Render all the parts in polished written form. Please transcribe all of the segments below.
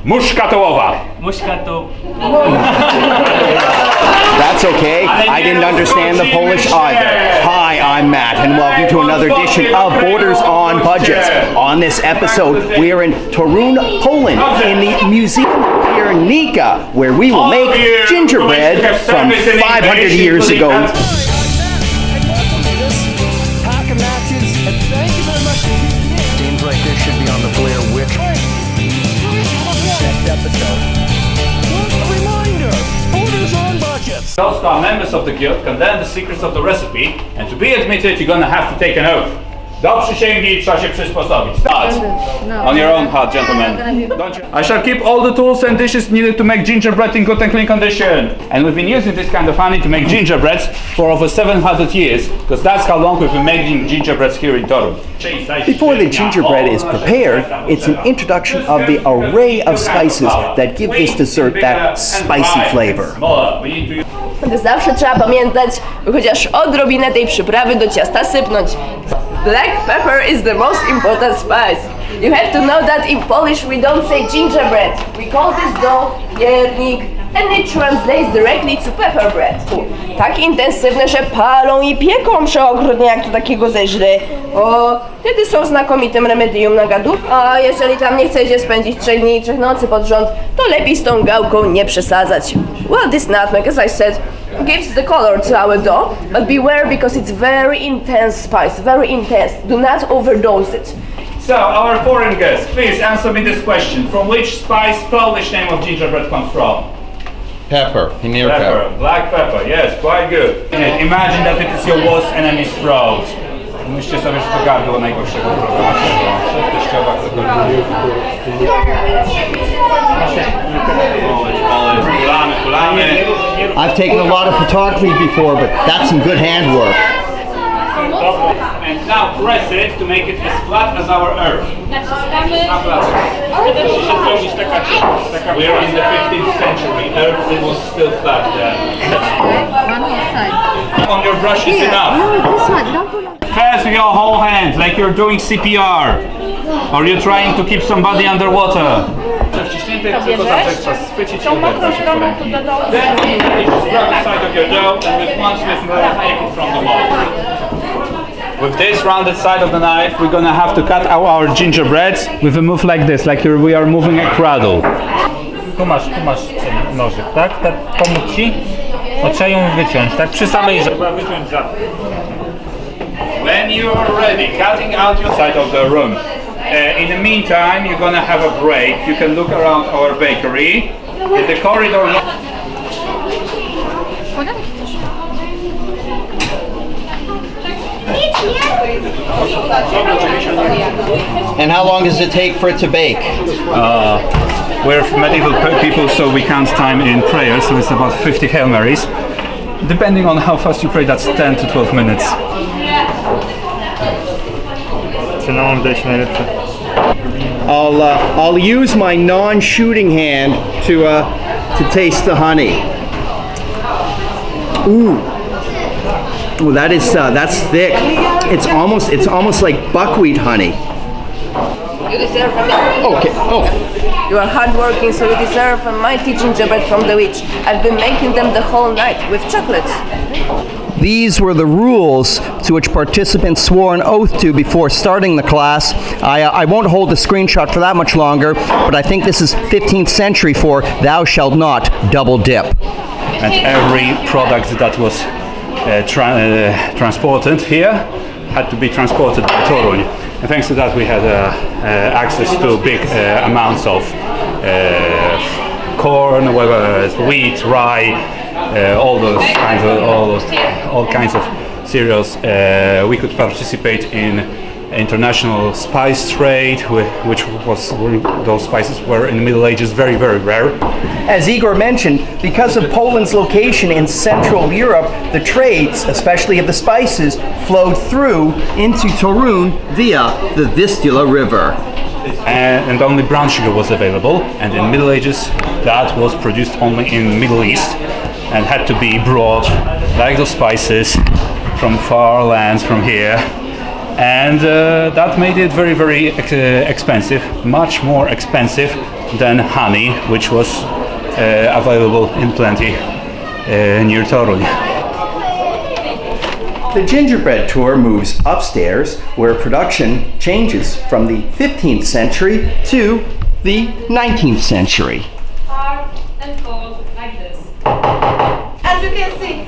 Muszkatołowa. That's okay. I didn't understand the Polish either. Hi, I'm Matt, and welcome to another edition of Borders on Budgets. On this episode, we are in Torun, Poland, in the Muzeum Piernika, where we will make gingerbread from 500 years ago. Seems like this should be on the Blair Witch next episode. A reminder, Borders on Budgets. Those who are members of the guild can learn the secrets of the recipe, and to be admitted, you're gonna have to take an oath. Do przysięgi trzeba się przysposobić. Start. On your own heart, gentlemen. Don't you? I shall keep all the tools and dishes needed to make gingerbread in good and clean condition. And we've been using this kind of honey to make gingerbreads for over 700 years, because that's how long we've been making gingerbreads here in Torun. Before the gingerbread is prepared, it's an introduction of the array of spices that give this dessert that spicy flavor. Zawsze trzeba pamiętać, chociaż odrobinę tej przyprawy do ciasta sypnąć. Black pepper is the most important spice. You have to know that in Polish we don't say gingerbread. We call this dough piernik, and it translates directly to pepper bread. Tak intensywne, że palą i pieką przeokrutnie, jak to takiego zeźle. O, wtedy są znakomitym remedium na gadu. A jeżeli tam nie chcecie spędzić 3 dni i 3 nocy pod rząd, to lepiej z tą gałką nie przesadzać. Well, this nutmeg, as I said, gives the color to our dough, but beware because it's very intense spice, very intense. Do not overdose it. So, our foreign guest, please answer me this question. From which spice Polish name of gingerbread comes from? Pepper, Pepper, black pepper, yes, quite good. Imagine that it is your worst enemy's throat. Myślcie sobie, że to gardło najgorszego wroga. I've taken a lot of photography before, but that's some good handwork. And now press it to make it as flat as our earth. We are in the 15th century. Earth it was still flat then. One more side. On your brush is enough. This one, don't pull out. First with your whole hand, like you're doing CPR. Or you're trying to keep somebody underwater. Tą mokrą stroną tu do dołu. Then you just grab the side of your dough and with one swift move take it from the mold. With this rounded side of the knife, we're gonna have to cut out our gingerbreads with a move like this, like we are moving a cradle. Tu masz nożyk, tak? Tak, pomóc ci? O, trzeba ją wyciąć, tak? Przy samej trzeba wyciąć żadne. When you are ready, cutting out your side of the room. In the meantime, you're gonna have a break. You can look around our bakery. In the corridor. And how long does it take for it to bake? We're medieval people, so we count time in prayer, so it's about 50 Hail Marys. Depending on how fast you pray, that's 10 to 12 minutes. Cynamon dać najlepsze. I'll use my non-shooting hand to taste the honey. Ooh, that's thick. It's almost like buckwheat honey. You deserve a Okay. Oh. You are hardworking, so you deserve a mighty gingerbread from the witch. I've been making them the whole night with chocolate. These were the rules to which participants swore an oath to before starting the class. I won't hold the screenshot for that much longer, but I think this is 15th century for thou shalt not double dip. And every product that was transported here had to be transported by Torun. And thanks to that we had access to big amounts of corn, whether it's wheat, rye, all kinds of cereals. We could participate in international spice trade, those spices were in the Middle Ages very, very rare. As Igor mentioned, because of Poland's location in Central Europe, the trades, especially of the spices, flowed through into Torun via the Vistula River. And only brown sugar was available, and in Middle Ages that was produced only in Middle East and had to be brought, like those spices, from far lands from here. And that made it very, very expensive, much more expensive than honey, which was available in plenty near Torun. The gingerbread tour moves upstairs, where production changes from the 15th century to the 19th century. Hard and cold like this. As you can see,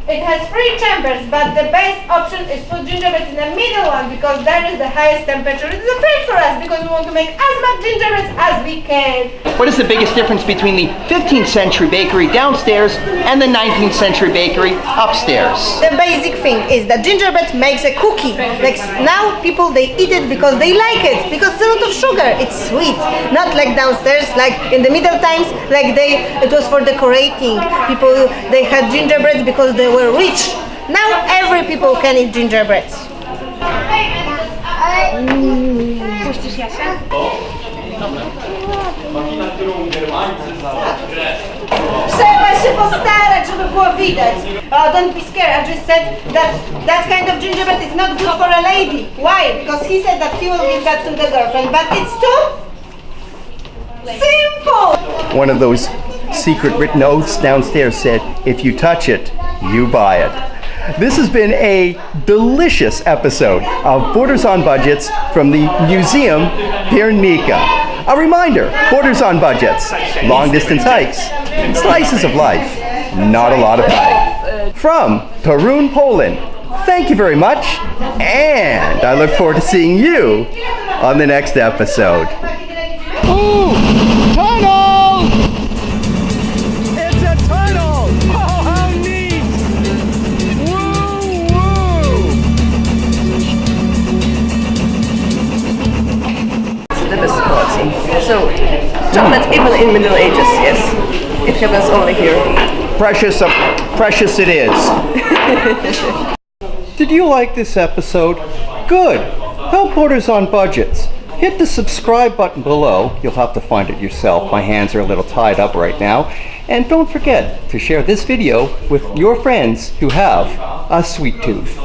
it has 3 chambers, but the best option is put gingerbread in the middle one because that is the highest temperature. It is a favorite for us because we want to make as much gingerbread as we can. What is the biggest difference between the 15th century bakery downstairs and the 19th century bakery upstairs? The basic thing is that gingerbread makes a cookie. Like now people they eat it because they like it, because it's a lot of sugar. It's sweet, not like downstairs, like in the Middle times, like it was for decorating. People they had gingerbread because they were rich. Now every people can eat gingerbread. Trzeba się postarać, żeby było widać. Don't be scared. I just said that kind of gingerbread is not good for a lady. Why? Because he said that he will give that to the girlfriend. But it's too simple. One of those secret written oaths downstairs said, if you touch it, you buy it. This has been a delicious episode of Borders on Budgets from the Muzeum Piernika. A reminder, Borders on Budgets, long distance hikes, slices of life, not a lot of money. From Torun, Poland, thank you very much, and I look forward to seeing you on the next episode. Ooh, tunnel! It's a tunnel! Oh, how neat! Woo, woo! It's the best quality. So, chocolate even in Middle Ages, yes. It happens only here. Precious it is. Did you like this episode? Good. Help Borders on Budgets. Hit the subscribe button below. You'll have to find it yourself. My hands are a little tied up right now. And don't forget to share this video with your friends who have a sweet tooth.